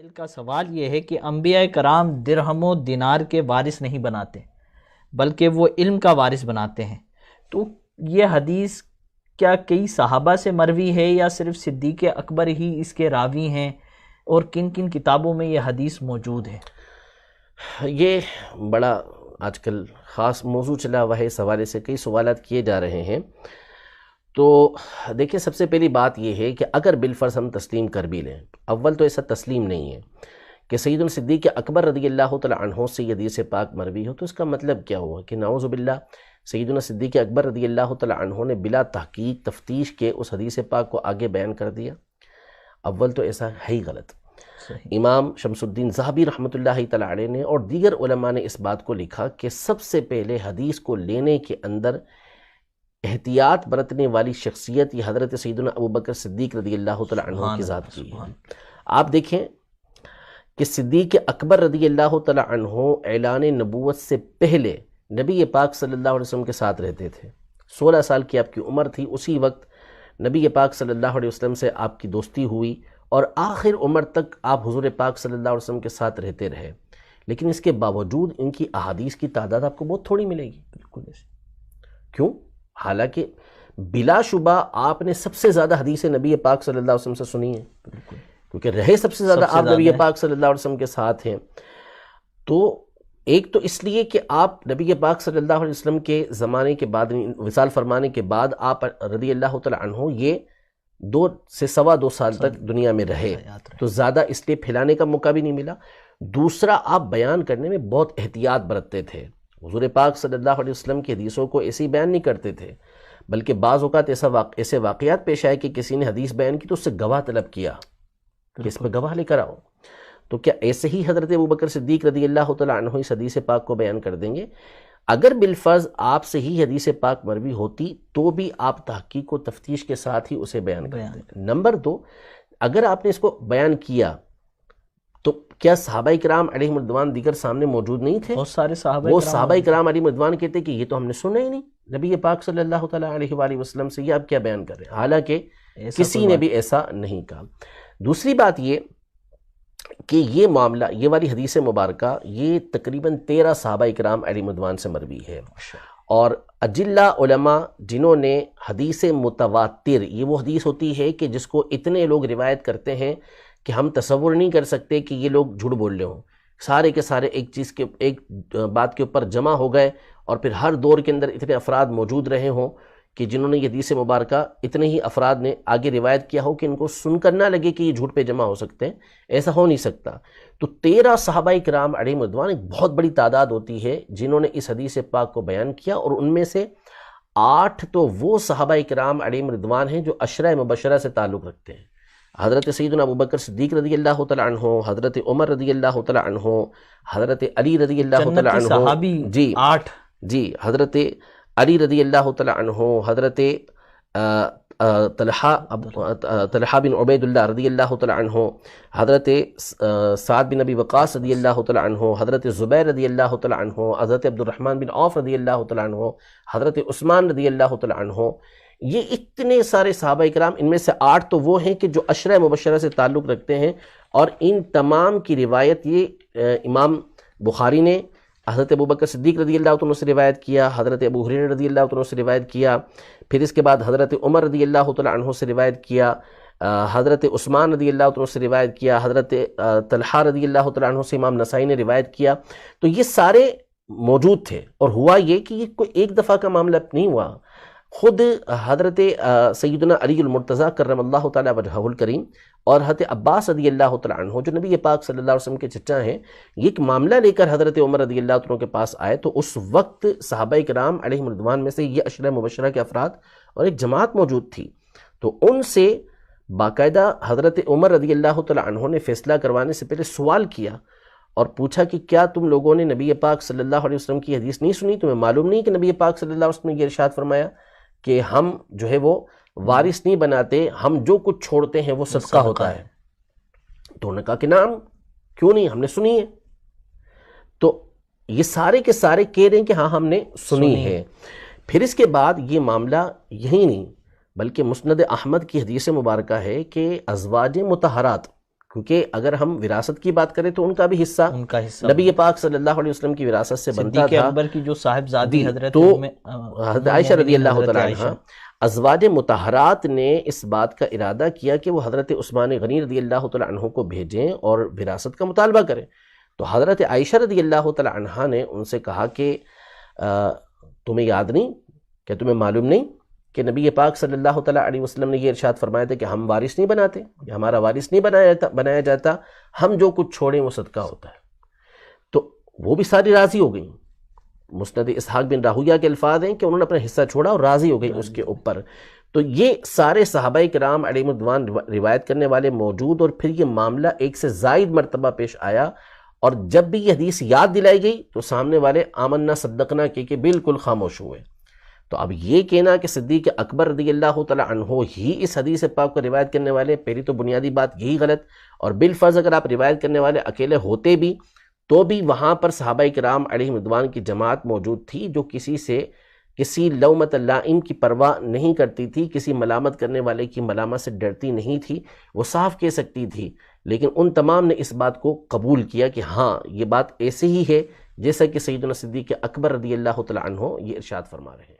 مسائل کا سوال یہ ہے کہ انبیاء کرام درہم و دینار کے وارث نہیں بناتے بلکہ وہ علم کا وارث بناتے ہیں، تو یہ حدیث کیا کئی صحابہ سے مروی ہے یا صرف صدیق اکبر ہی اس کے راوی ہیں، اور کن کن کتابوں میں یہ حدیث موجود ہے؟ یہ بڑا آج کل خاص موضوع چلا ہوا ہے، اس حوالے سے کئی سوالات کیے جا رہے ہیں۔ تو دیکھیں، سب سے پہلی بات یہ ہے کہ اگر بالفرض ہم تسلیم کر بھی لیں، اول تو ایسا تسلیم نہیں ہے کہ سیدنا صدیق اکبر رضی اللہ تعالی عنہ سے یہ حدیث پاک مروی ہو، تو اس کا مطلب کیا ہوا کہ نعوذ باللہ سیدنا صدیق اکبر رضی اللہ تعالی عنہ نے بلا تحقیق تفتیش کے اس حدیث پاک کو آگے بیان کر دیا؟ اول تو ایسا ہے ہی غلط۔ امام شمس الدین ذہبی رحمۃ اللہ تعالی علیہ نے اور دیگر علماء نے اس بات کو لکھا کہ سب سے پہلے حدیث کو لینے کے اندر احتیاط برتنے والی شخصیت یہ حضرت سیدنا ابوبکر صدیق رضی اللہ تعالی عنہ کی ذات کی ہے۔ آپ دیکھیں کہ صدیق اکبر رضی اللہ تعالی عنہ اعلان نبوت سے پہلے نبی پاک صلی اللہ علیہ وسلم کے ساتھ رہتے تھے۔ 16 سال کی آپ کی عمر تھی، اسی وقت نبی پاک صلی اللہ علیہ وسلم سے آپ کی دوستی ہوئی اور آخر عمر تک آپ حضور پاک صلی اللہ علیہ وسلم کے ساتھ رہتے رہے، لیکن اس کے باوجود ان کی احادیث کی تعداد آپ کو بہت تھوڑی ملے گی۔ بالکل ایسے کیوں؟ حالانکہ بلا شبہ آپ نے سب سے زیادہ حدیث نبی پاک صلی اللہ علیہ وسلم سے سنی ہے، کیونکہ رہے سب سے زیادہ آپ نبی پاک صلی اللہ علیہ وسلم کے ساتھ ہیں۔ تو ایک تو اس لیے کہ آپ نبی پاک صلی اللہ علیہ وسلم کے زمانے کے بعد، وصال فرمانے کے بعد آپ رضی اللہ تعالی عنہ یہ 2 سے 2.25 سال تک دنیا میں رہے، تو زیادہ اس لیے پھیلانے کا موقع بھی نہیں ملا۔ دوسرا، آپ بیان کرنے میں بہت احتیاط برتتے تھے۔ حضور پاک صلی اللہ علیہ وسلم کی حدیثوں کو ایسے ہی بیان نہیں کرتے تھے، بلکہ بعض اوقات ایسے واقعات پیش آئے کہ کسی نے حدیث بیان کی تو اس سے گواہ طلب کیا کہ اس میں گواہ لے کر آؤ۔ تو کیا ایسے ہی حضرت ابوبکر صدیق رضی اللہ تعالی عنہ اس حدیث پاک کو بیان کر دیں گے؟ اگر بالفرض آپ سے ہی حدیث پاک مروی ہوتی تو بھی آپ تحقیق و تفتیش کے ساتھ ہی اسے بیان کرتے۔ نمبر 2، اگر آپ نے اس کو بیان کیا تو کیا صحابہ کرام علیہم رضوان دیگر سامنے موجود نہیں تھے؟ بہت سارے صحابہ کرام علیہم رضوان کہتے کہ یہ تو ہم نے سنا ہی نہیں نبی پاک صلی اللہ تعالی علیہ وآلہ وسلم سے، یہ آپ کیا بیان کر رہے ہیں؟ حالانکہ کسی نے بھی ایسا نہیں کہا۔ دوسری بات یہ کہ یہ معاملہ، یہ والی حدیث مبارکہ، یہ تقریباً 13 صحابہ کرام علیہم رضوان سے مروی ہے، اور اجلہ علماء جنہوں نے حدیث متواتر، یہ وہ حدیث ہوتی ہے کہ جس کو اتنے لوگ روایت کرتے ہیں کہ ہم تصور نہیں کر سکتے کہ یہ لوگ جھوٹ بول رہے ہوں، سارے کے سارے ایک بات کے اوپر جمع ہو گئے، اور پھر ہر دور کے اندر اتنے افراد موجود رہے ہوں کہ جنہوں نے یہ حدیث مبارکہ اتنے ہی افراد نے آگے روایت کیا ہو کہ ان کو سن کر نہ لگے کہ یہ جھوٹ پہ جمع ہو سکتے ہیں، ایسا ہو نہیں سکتا۔ تو 13 صحابہ کرام علیہم رضوان ایک بہت بڑی تعداد ہوتی ہے جنہوں نے اس حدیث پاک کو بیان کیا، اور ان میں سے 8 تو وہ صحابہ کرام علیہم رضوان ہیں جو عشرہ مبشرہ سے تعلق رکھتے ہیں۔ حضرت سیدنا ابوبکر صدیق رضی اللہ تعالی عنہ، حضرت عمر رضی اللہ تعالی عنہ، حضرت علی رضی اللہ تعالی عنہ، صحابی 8، جی حضرت علی رضی اللہ تعالی عنہ، حضرت طلحہ بن عبید اللہ رضی اللہ تعالی عنہ، حضرت سعد بن ابی وقاص رضی اللہ تعالی عنہ، حضرت زبیر رضی اللہ تعالی عنہ، حضرت عبد الرحمن بن عوف رضی اللہ تعالی عنہ، حضرت عثمان رضی اللہ تعالی عنہ، یہ اتنے سارے صحابہ کرام، ان میں سے 8 تو وہ ہیں کہ جو عشرہ مبشرہ سے تعلق رکھتے ہیں، اور ان تمام کی روایت یہ امام بخاری نے حضرت ابوبکر صدیق رضی اللہ عنہ سے روایت کیا، حضرت ابو ہریرہ رضی اللہ عنہ سے روایت کیا، پھر اس کے بعد حضرت عمر رضی اللہ تعالی عنہ سے روایت کیا، حضرت عثمان رضی اللہ عنہ سے روایت کیا، حضرت طلحہ رضی اللہ تعالی عنہ سے امام نسائی نے روایت کیا۔ تو یہ سارے موجود تھے، اور ہوا یہ کہ یہ کوئی ایک دفعہ کا معاملہ نہیں ہوا۔ خود حضرت سیدنا علی المرتضیٰ کرم اللہ تعالی وجہہ الکریم اور حضرت عباس رضی اللہ تعالی عنہ جو نبی پاک صلی اللہ علیہ وسلم کے چچا ہیں، یہ ایک معاملہ لے کر حضرت عمر رضی اللہ عنہ کے پاس آئے، تو اس وقت صحابہ کرام علیہم رضوان میں سے یہ عشرہ مبشرہ کے افراد اور ایک جماعت موجود تھی، تو ان سے باقاعدہ حضرت عمر رضی اللہ تعالی عنہ نے فیصلہ کروانے سے پہلے سوال کیا اور پوچھا کہ کیا تم لوگوں نے نبی پاک صلی اللہ علیہ وسلم کی حدیث نہیں سنی؟ تمہیں معلوم نہیں کہ نبی پاک صلی اللہ علیہ وسلم نے یہ ارشاد فرمایا کہ ہم جو ہے وہ وارث نہیں بناتے، ہم جو کچھ چھوڑتے ہیں وہ صدقہ ہوتا ہے؟ تو انہوں نے کہا کہ نعم، کیوں نہیں، ہم نے سنی ہے۔ تو یہ سارے کے سارے کہہ رہے ہیں کہ ہاں ہم نے سنی ہے۔ پھر اس کے بعد یہ معاملہ یہی نہیں بلکہ مسند احمد کی حدیث مبارکہ ہے کہ ازواج مطہرات کیونکہ اگر ہم وراثت کی بات کریں تو ان کا بھی حصہ ان کا حصہ نبی پاک صلی اللہ علیہ وسلم کی وراثت سے بنتا صدیق تھا. اکبر کی جو صاحبزادی حضرت تو حضرت عائشہ رضی اللہ حضرت تعالیٰ عائشہ، عنہ، ازواج مطہرات نے اس بات کا ارادہ کیا کہ وہ حضرت عثمان غنی رضی اللہ تعالیٰ عنہ کو بھیجیں اور وراثت کا مطالبہ کریں. تو حضرت عائشہ رضی اللہ تعالیٰ عنہ نے ان سے کہا کہ تمہیں یاد نہیں، کہ تمہیں معلوم نہیں کہ نبی پاک صلی اللہ تعالیٰ علیہ وسلم نے یہ ارشاد فرمایا تھا کہ ہم وارث نہیں بناتے، کہ ہمارا وارث نہیں بنایا جاتا، ہم جو کچھ چھوڑیں وہ صدقہ ہوتا ہے. تو وہ بھی ساری راضی ہو گئیں. مسند اسحاق بن راہویہ کے الفاظ ہیں کہ انہوں نے اپنا حصہ چھوڑا اور راضی ہو گئی اس کے اوپر. تو یہ سارے صحابہ کرام علیہم الرضوان روایت کرنے والے موجود، اور پھر یہ معاملہ ایک سے زائد مرتبہ پیش آیا، اور جب بھی یہ حدیث یاد دلائی گئی تو سامنے والے آمنا صدقنا کہ بالکل خاموش ہوئے. تو اب یہ کہنا کہ صدیق اکبر رضی اللہ تعالیٰ عنہ ہی اس حدیث پاک کو روایت کرنے والے، پہلی تو بنیادی بات یہی غلط. اور بالفرض اگر آپ روایت کرنے والے اکیلے ہوتے بھی تو بھی وہاں پر صحابہ کرام علیہم رضوان کی جماعت موجود تھی جو کسی لومۃ لائم کی پرواہ نہیں کرتی تھی، کسی ملامت کرنے والے کی ملامت سے ڈرتی نہیں تھی، وہ صاف کہہ سکتی تھی. لیکن ان تمام نے اس بات کو قبول کیا کہ ہاں یہ بات ایسے ہی ہے جیسا کہ سیدنا صدیق اکبر رضی اللہ تعالیٰ عنہ یہ ارشاد فرما رہے ہیں.